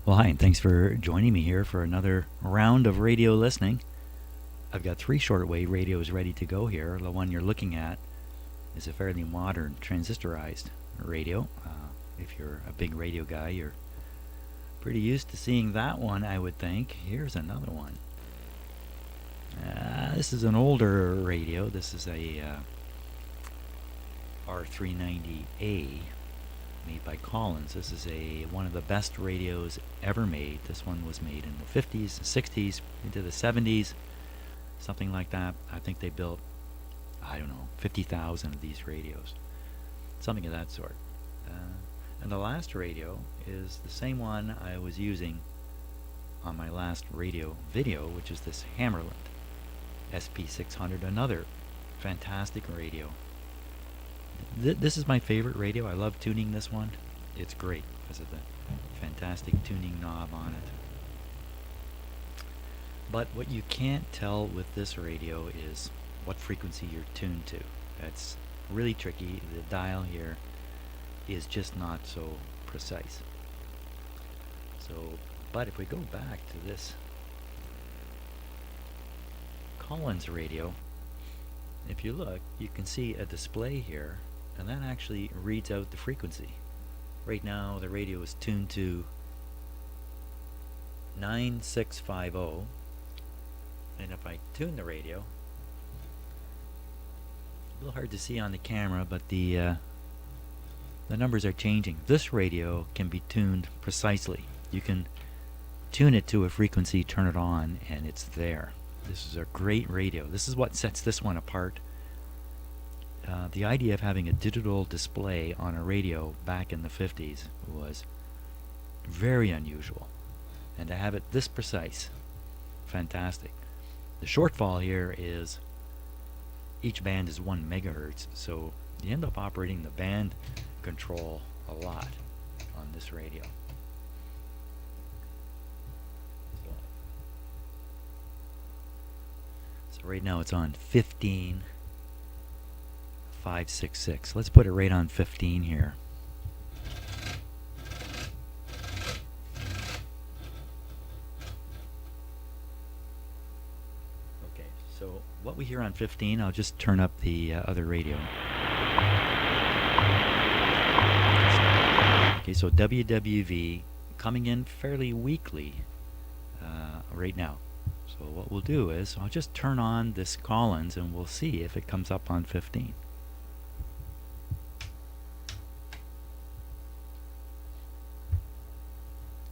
Well, hi, and thanks for joining me here for another round of radio listening. I've got 3 shortwave radios ready to go here. The one you're looking at is a fairly modern transistorized radio. If you're a big radio guy, you're pretty used to seeing that one, I would think. Here's another one. This is an older radio. This is a R390A. Made by Collins. This is one of the best radios ever made. This one was made in the 50s, 60s, into the 70s, something like that. I think they built, 50,000 of these radios, something of that sort. And the last radio is the same one I was using on my last radio video, which is this Hammarlund SP600, another fantastic radio. This is my favorite radio. I love tuning this one. It's great because of the fantastic tuning knob on it. But what you can't tell with this radio is what frequency you're tuned to. That's really tricky. The dial here is just not so precise. But if we go back to this Collins radio, if you look, you can see a display here, and that actually reads out the frequency. Right now, the radio is tuned to 9650, and if I tune the radio, a little hard to see on the camera, but the numbers are changing. This radio can be tuned precisely. You can tune it to a frequency, turn it on, and it's there. This is a great radio. This is what sets this one apart. The idea of having a digital display on a radio back in the 50s was very unusual. And to have it this precise, fantastic. The shortfall here is each band is 1 megahertz, so you end up operating the band control a lot on this radio. So right now it's on 15.566. Let's put it right on 15 here. Okay, so what we hear on 15, I'll just turn up the other radio. Okay, so WWV coming in fairly weakly right now. So what we'll do is I'll just turn on this Collins and we'll see if it comes up on 15.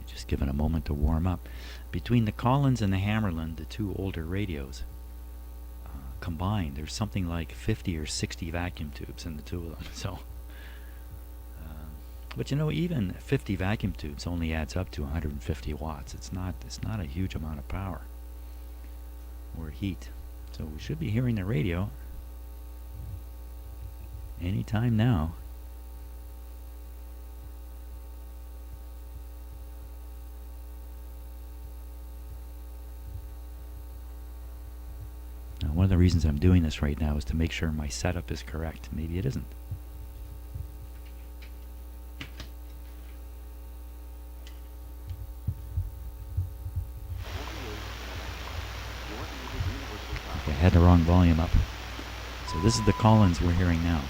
Just give it a moment to warm up. Between the Collins and the Hammarlund, the 2 older radios, combined, there's something like 50 or 60 vacuum tubes in the 2 of them. So, but even 50 vacuum tubes only adds up to 150 watts. It's not a huge amount of power or heat. So we should be hearing the radio anytime now. Now, one of the reasons I'm doing this right now is to make sure my setup is correct. Maybe it isn't. I had the wrong volume up. So this is the Collins we're hearing now.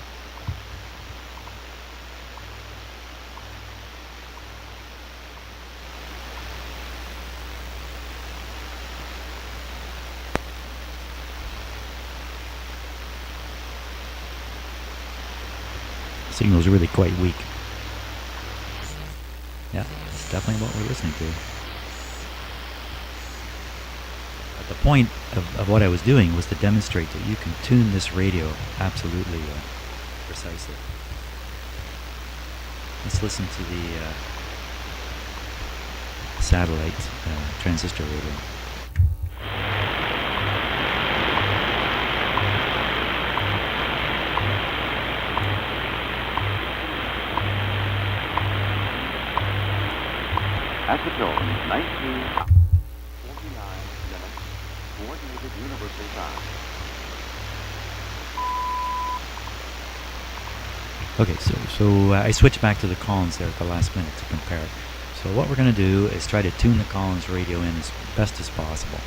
The signal's really quite weak. Yeah, that's definitely what we're listening to. The point of what I was doing was to demonstrate that you can tune this radio absolutely precisely. Let's listen to the satellite transistor radio. Acetone, 1949 minutes, coordinated universal time. Okay, so I switched back to the Collins there at the last minute to compare. So So what we're going to do is try to tune the Collins radio in as best as possible.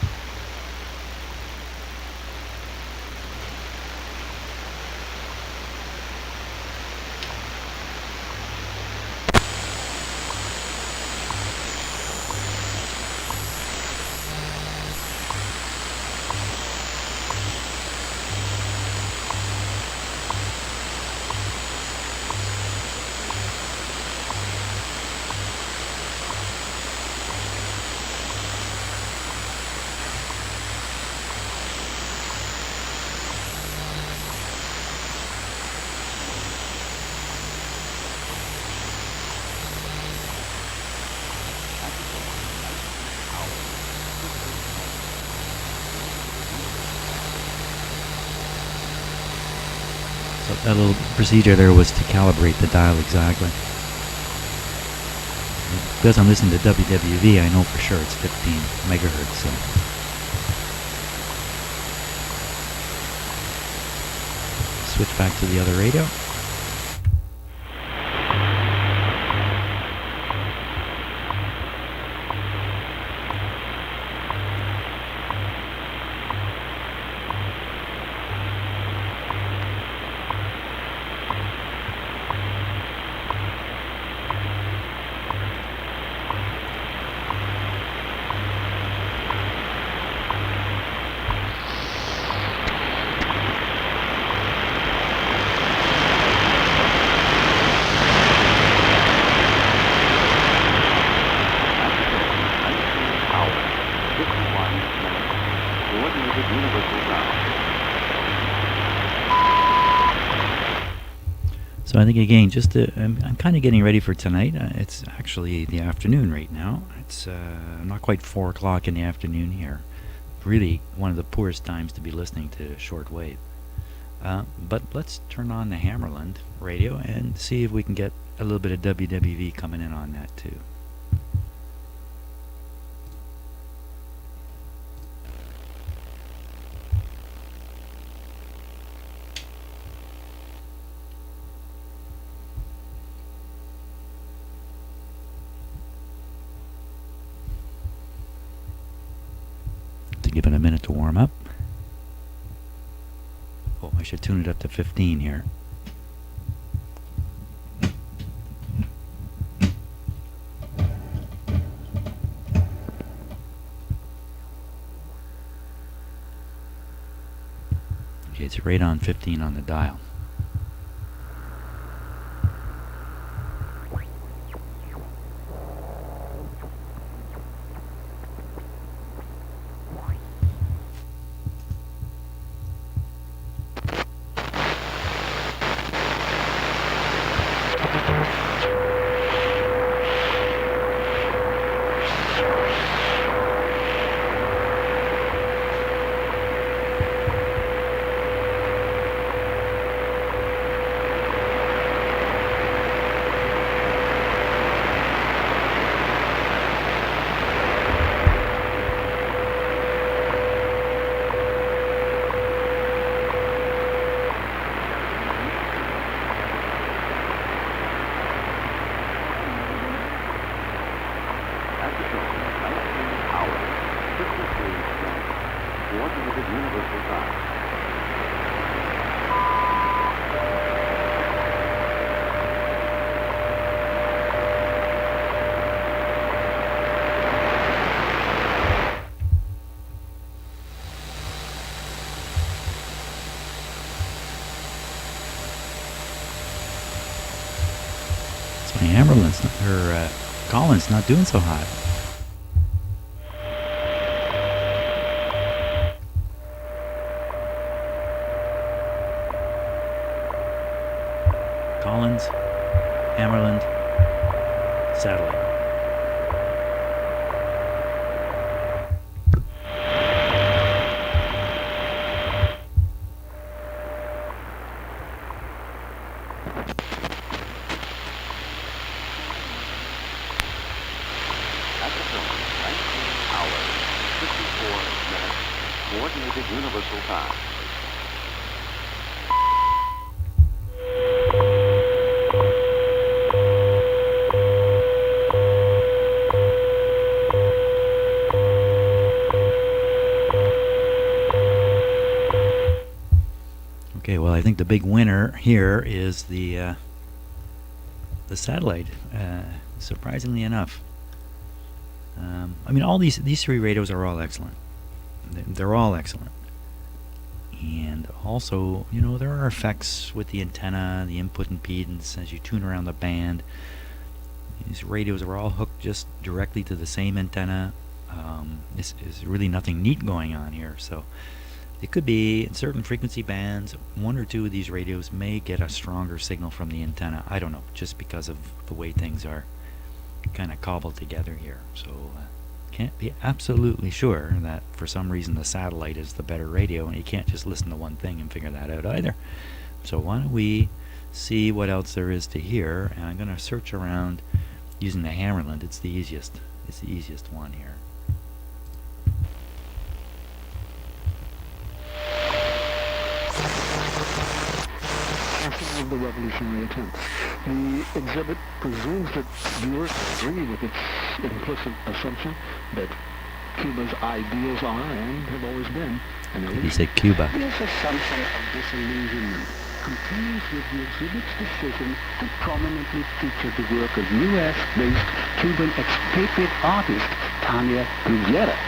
So that little procedure there was to calibrate the dial exactly. Because I'm listening to WWV, I know for sure it's 15 megahertz. So. Switch back to the other radio. So I think again, just I'm kind of getting ready for tonight. It's actually the afternoon right now. It's not quite 4 o'clock in the afternoon here. Really one of the poorest times to be listening to shortwave. But let's turn on the Hammarlund radio and see if we can get a little bit of WWV coming in on that too. Give it a minute to warm up. Oh, I should tune it up to 15 here. Okay, it's right on 15 on the dial. My Hammarlund's Collins not doing so hot. Collins, Hammarlund, satellite. Coordinated Universal Time. Okay, well, I think the big winner here is the satellite. Surprisingly enough, I mean, all these three radios are all excellent. They're all excellent. And also, you know, there are effects with the antenna, the input impedance as you tune around the band. These radios are all hooked just directly to the same antenna. This is really nothing neat going on here. So it could be in certain frequency bands, one or two of these radios may get a stronger signal from the antenna. I don't know, just because of the way things are kind of cobbled together here. So can't be absolutely sure that for some reason the satellite is the better radio, and you can't just listen to one thing and figure that out either. So why don't we see what else there is to hear, and I'm going to search around using the Hammarlund. It's the easiest one here. Of the revolutionary attempt. The exhibit presumes that viewers agree with its implicit assumption that Cuba's ideals are and have always been an illusion. He said Cuba. This assumption of disillusionment continues with the exhibit's decision to prominently feature the work of U.S.-based Cuban expatriate artist Tania Bruguera.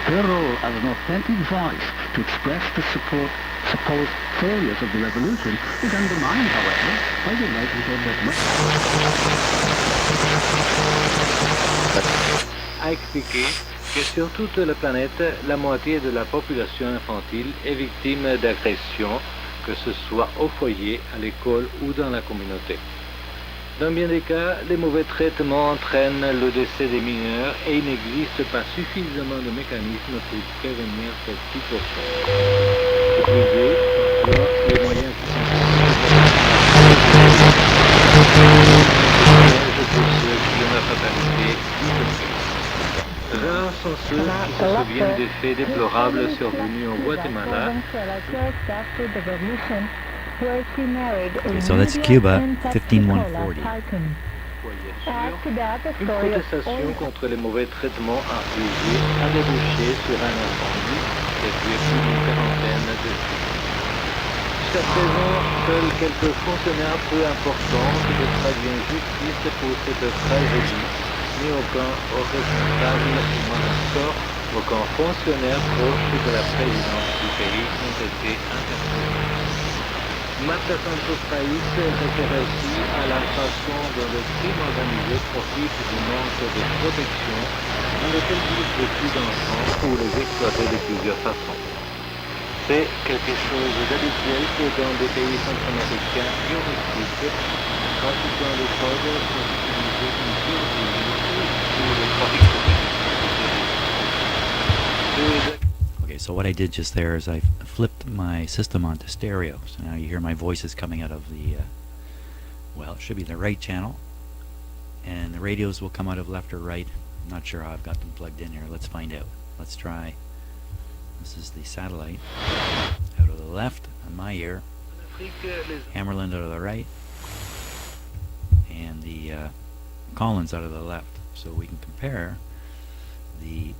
Her role as an authentic voice to express the supposed failures of the revolution is undermined, however, by the likelihood that a expliqué que sur toute la planète, la moitié de la population infantile est victime d'agressions, que ce soit au foyer, à l'école ou dans la communauté. Dans bien des cas, les mauvais traitements entraînent le décès des mineurs et il n'existe pas suffisamment de mécanismes pour prévenir cette situation. Utiliser parfois les moyens qui sont pour ceux qui ont la fatalité d'ignorer. Rares sont ceux qui se souviennent des faits déplorables survenus au Guatemala. Okay, so that's Cuba, 15140. Une protestation contre les mauvais traitements infligés a débouché sur un incendie qui a tué plus d'une quarantaine de civils. Jusqu'à présent, seuls quelques fonctionnaires peu importants se déclarent justice pour cette tragédie, mais aucun responsable, ou moins encore, aucun fonctionnaire proche de la présidence du pays n'ont été interpellés. Marta Santos País réfère aussi à la façon dont le crime organisé profite du manque de protection dans lequel vivent beaucoup d'enfants pour les exploiter de plusieurs façons. C'est quelque chose d'habituel que dans des pays centra-américains et au Mexique, pratiquant des codes sont utilisés comme surveillance pour le trafic de Okay, so what I did just there is I flipped my system onto stereo. So now you hear my voices coming out of the, well, it should be the right channel. And the radios will come out of left or right. I'm not sure how I've got them plugged in here. Let's find out. Let's try. This is the satellite out of the left on my ear. Hammarlund out of the right. And the Collins out of the left. So we can compare the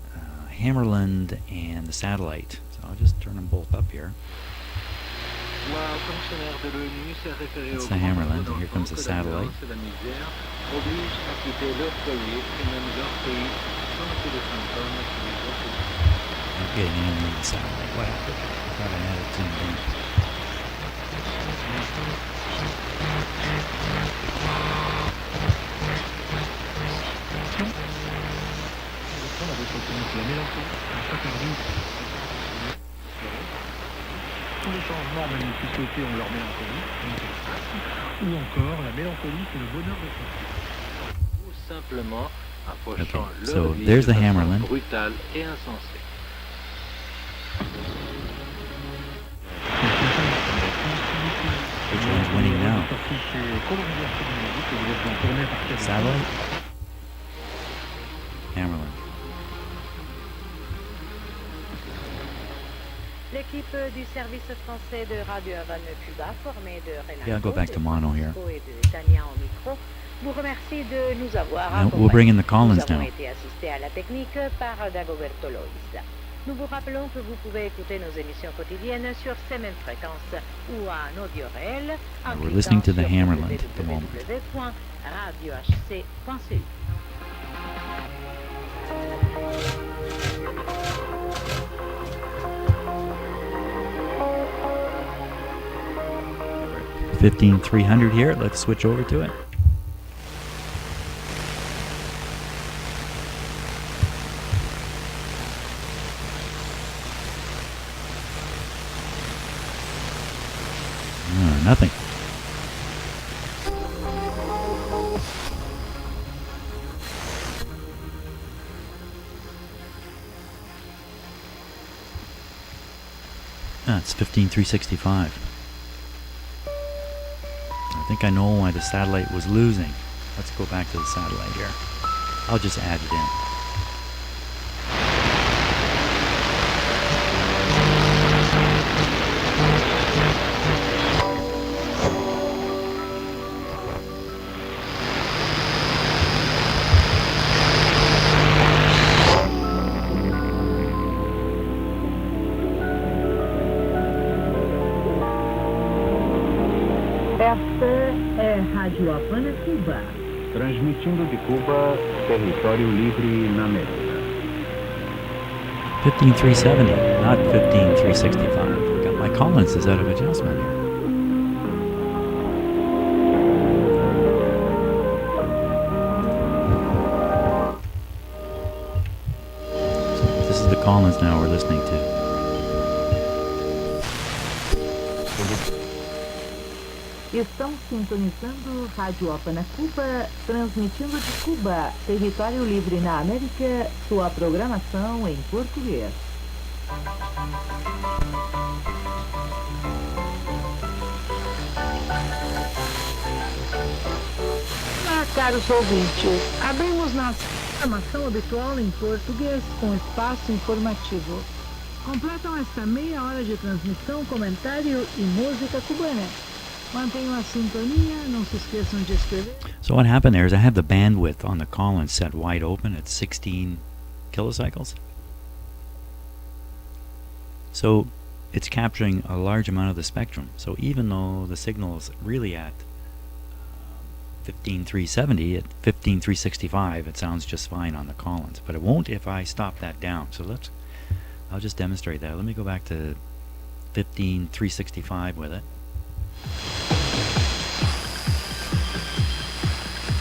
Hammarlund and the satellite. So I'll just turn them both up here. That's the Hammarlund, and here comes the satellite. Okay, now I'm on the satellite. What happened? I thought I had it tuned in. Tous les changements magnifiques ont leur mélancolie, ou encore la mélancolie c'est le bonheur de sens. Ou simplement approchant Okay, so there's the Hammarlund. Brutal et insensé. Which one's winning now? Satellite? Hammarlund. L'équipe du service français de Radio Havane Cuba, formée de Yeah, I'll go back to mono here. et de Tania au micro, vous remercie de nous avoir We'll bring in the Collins Nous avons now. été assistés à la technique par Dagoberto Lois. Nous vous rappelons que vous pouvez écouter nos émissions quotidiennes sur ces mêmes fréquences ou en audio réel en We're listening to the cliquant sur Hammarlund at the moment. www.radiohc.cu. 15300 here. Let's switch over to it. Nothing. It's 15365. I think I know why the satellite was losing. Let's go back to the satellite here. I'll just add it in. Rádio Havana, Cuba. Transmitindo de Cuba, território livre na América. 15370, not 15365. Got my Collins is out of adjustment here. So this is the Collins now we're listening to. Estamos sintonizando Rádio Havana, Cuba, transmitindo de Cuba, território livre na América, sua programação em português. Olá, caros ouvintes. Abrimos nossa programação habitual em português com espaço informativo. Completam esta meia hora de transmissão, comentário e música cubana. Mantenham a sintonia, não se esqueçam de escrever. So what happened there is I have the bandwidth on the Collins set wide open at 16 kilocycles. So it's capturing a large amount of the spectrum. So even though the signal is really at 15370, at 15365, it sounds just fine on the Collins. But it won't if I stop that down. So I'll just demonstrate that. Let me go back to 15365 with it.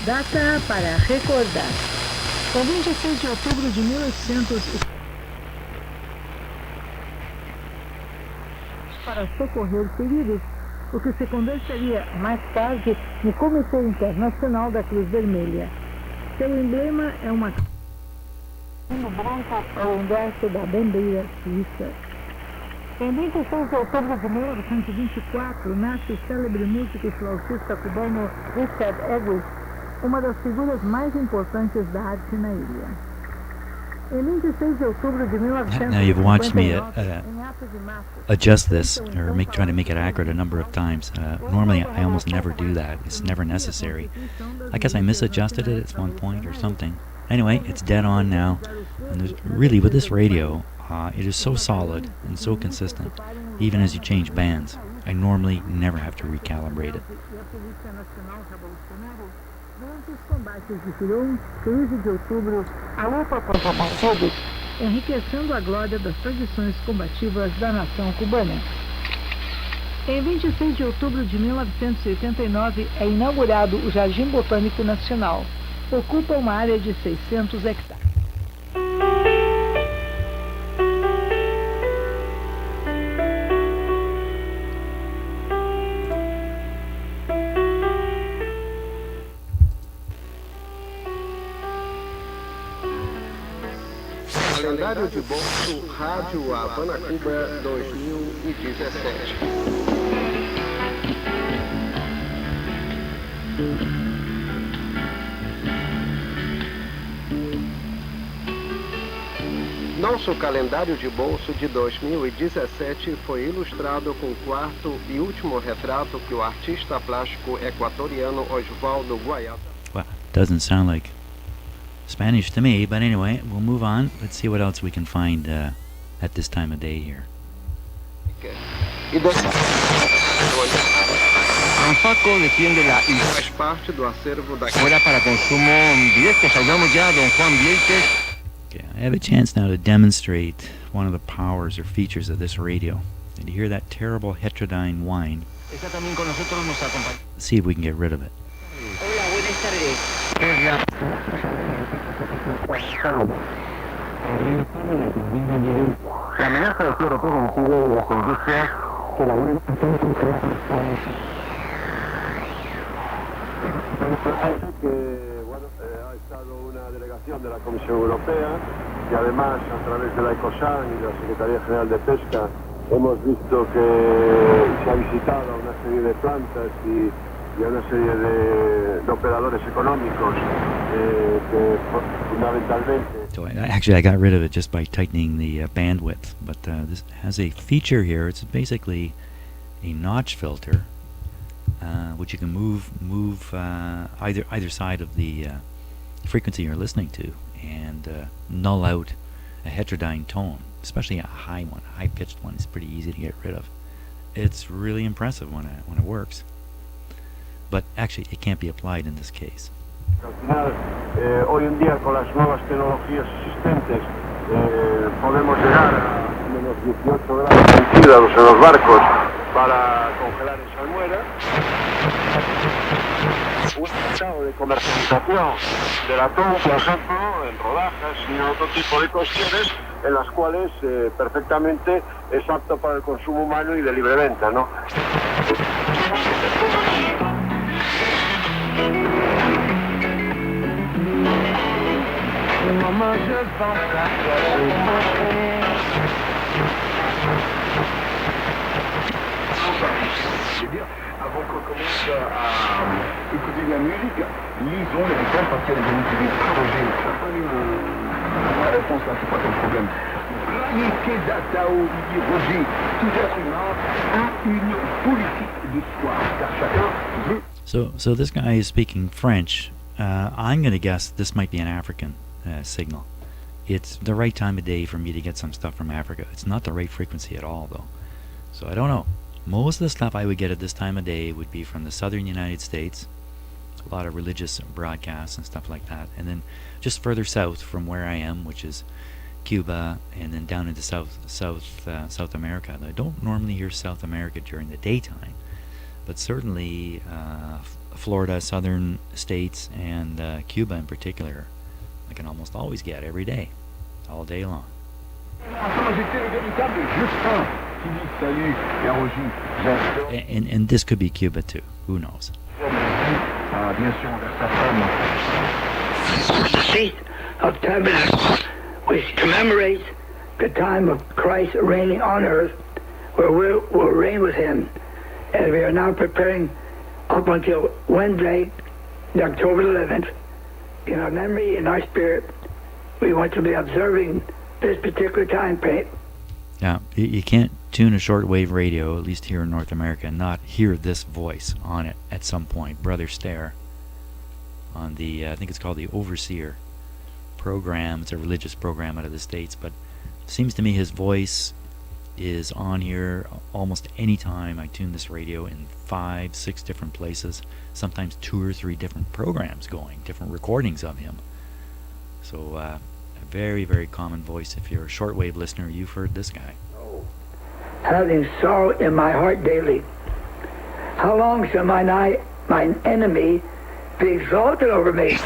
Data para recordar. Em 26 de outubro de 1800, para socorrer feridos, o que se converteria mais tarde no Comitê Internacional da Cruz Vermelha. Seu emblema é uma branca ao inverso da bandeira suíça. Em 26 de outubro de 1924, nasce o célebre músico e flautista cubano Richard Edwards, uma das figuras mais importantes da arte na ilha. Em 26 de outubro de 1959, Now you've watched me adjust this or try to make it accurate a number of times. Normally I almost never do that. It's never necessary. I guess I misadjusted it at one point or something. Anyway, it's dead on now. And really, with this radio, it is so solid and so consistent, even as you change bands. I normally never have to recalibrate it. Durante os combates de Tirão, 15 de outubro, a luta contra bandidos, enriquecendo a glória das tradições combativas da nação cubana. Em 26 de outubro de 1989, é inaugurado o Jardim Botânico Nacional. Ocupa uma área de 600 hectares. Calendário de bolso Rádio Havana, Cuba 2017. Nosso calendário de bolso de 2017 foi ilustrado com o quarto e último retrato que o artista plástico equatoriano Osvaldo Guayata. Well, doesn't sound like Spanish to me, but anyway, we'll move on. Let's see what else we can find at this time of day here. Anfaco defiende la Faz parte do acervo da escuela para consumo directo. Saludamos ya a don Juan Vieltes. Okay, I have a chance now to demonstrate one of the powers or features of this radio. And you hear that terrible Heterodyne Whine. Está también con nosotros, nos acompaña. Let's see if we can get rid of it. Hola, buenas tardes. La amenaza de cierre preventivo de las industrias que la que bueno, ha estado una delegación de la Comisión Europea y además a través de la ECOSAN y la Secretaría General de Pesca hemos visto que se ha visitado a una serie de plantas y a una serie de operadores económicos que fundamentalmente... So actually I got rid of it just by tightening the bandwidth, but this has a feature here. It's basically a notch filter, which you can move either side of the frequency you're listening to, and null out a heterodyne tone, especially a high one, a high-pitched one. It's pretty easy to get rid of. It's really impressive when it works, but actually it can't be applied in this case. Al final, hoy en día con las nuevas tecnologías existentes podemos llegar a menos 18 grados centígrados en los barcos para congelar en salmuera. Un tratado de comercialización del atún, por ejemplo, en rodajas y otro tipo de cuestiones en las cuales perfectamente es apto para el consumo humano y de libre venta, ¿no? Avant qu'on commence à écouter de la musique, lisons les réponses parce qu'il y a des inutilisés. La réponse là, c'est pas ton problème. Roger, tout être humain a une politique de soi, car chacun veut. So this guy is speaking French. I'm going to guess this might be an African signal. It's the right time of day for me to get some stuff from Africa. It's not the right frequency at all, though. So I don't know. Most of the stuff I would get at this time of day would be from the southern United States. A lot of religious broadcasts and stuff like that. And then just further south from where I am, which is Cuba, and then down into South America. I don't normally hear South America during the daytime, but certainly Florida, southern states, and Cuba in particular, I can almost always get every day, all day long. And this could be Cuba too. Who knows? The Feast of Tabernacles, which commemorates the time of Christ reigning on earth, where we will reign with him. And we are now preparing up until Wednesday, October 11th. In our memory, in our spirit, we want to be observing this particular time frame. Now, you can't tune a shortwave radio, at least here in North America, and not hear this voice on it at some point. Brother Stare on the, I think it's called the Overseer program. It's a religious program out of the States, but it seems to me his voice is on here almost any time I tune this radio in 5-6 different places, sometimes 2 or 3 different programs going, different recordings of him. So a very, very common voice. If you're a shortwave listener, you've heard this guy. Having sorrow in my heart daily, how long shall mine enemy be exalted over me?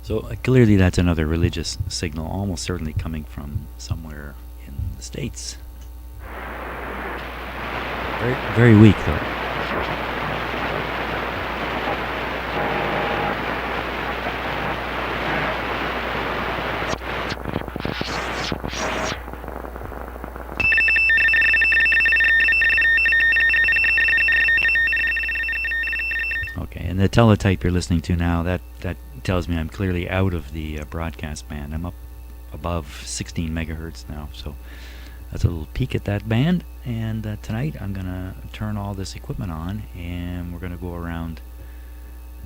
So clearly that's another religious signal, almost certainly coming from somewhere in the States. Very, very weak though. Okay, and the teletype you're listening to now, that tells me I'm clearly out of the broadcast band. I'm up above 16 megahertz now, so that's a little peek at that band. And tonight I'm going to turn all this equipment on, and we're going to go around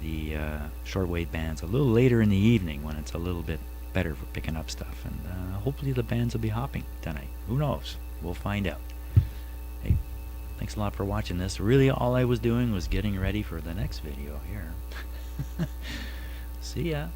the shortwave bands a little later in the evening when it's a little bit better for picking up stuff. And hopefully the bands will be hopping tonight. Who knows? We'll find out. Hey, thanks a lot for watching this. Really, all I was doing was getting ready for the next video here. See ya.